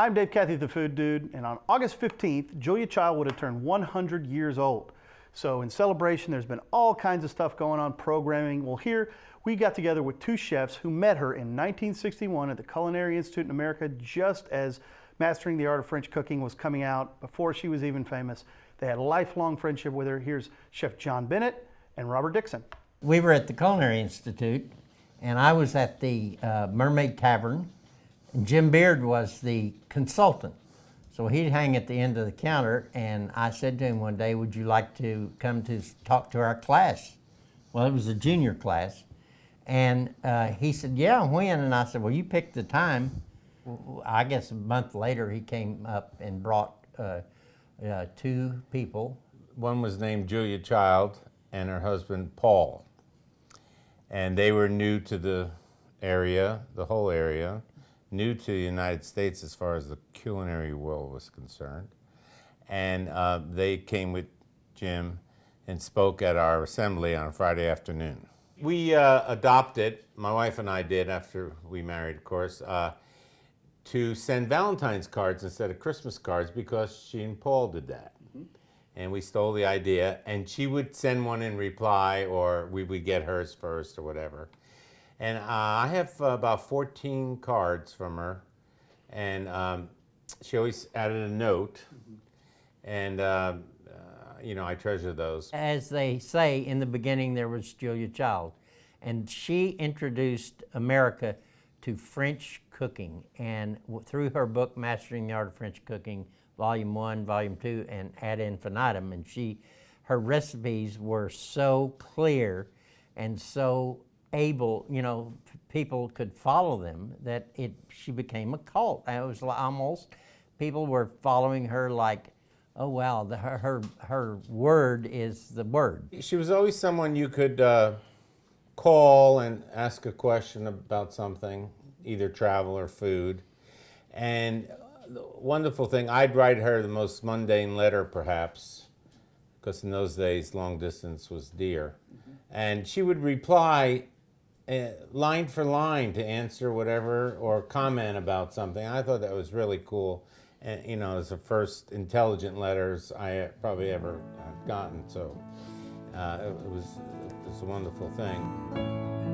Hi, I'm Dave Cathy, the Food Dude, and on August 15th, Julia Child would have turned 100 years old. So in celebration, there's been all kinds of stuff going on, programming. Well, here we got together with two chefs who met her in 1961 at the Culinary Institute in America, just as Mastering the Art of French Cooking was coming out, before she was even famous. They had a lifelong friendship with her. Here's Chef John Bennett and Robert Dickson. We were at the Culinary Institute, and I was at the Mermaid Tavern, and Jim Beard was the consultant. So he'd hang at the end of the counter, and I said to him one day, would you like to come to talk to our class? Well, it was a junior class. And he said, yeah, when? And I said, well, you pick the time. I guess a month later, he came up and brought two people. One was named Julia Child and her husband, Paul. And they were new to the area, the whole area, new to the United States as far as the culinary world was concerned. And they came with Jim and spoke at our assembly on a Friday afternoon. We adopted, my wife and I did after we married, of course, to send Valentine's cards instead of Christmas cards because she and Paul did that. And we stole the idea, and she would send one in reply, or we would get hers first or whatever. And I have about 14 cards from her, and she always added a note, and you know, I treasure those. As they say, in the beginning there was Julia Child, and she introduced America to French cooking, and through her book, Mastering the Art of French Cooking, Volume 1, Volume 2, and ad infinitum, and her recipes were so clear and so able, you know, people could follow them, that she became a cult. It was almost, people were following her like, oh wow, her word is the word. She was always someone you could call and ask a question about something, either travel or food. And the wonderful thing, I'd write her the most mundane letter perhaps, because in those days long distance was dear. And she would reply line for line to answer whatever, or comment about something. I thought that was really cool. And you know, it was the first intelligent letters I probably ever gotten, so it was a wonderful thing.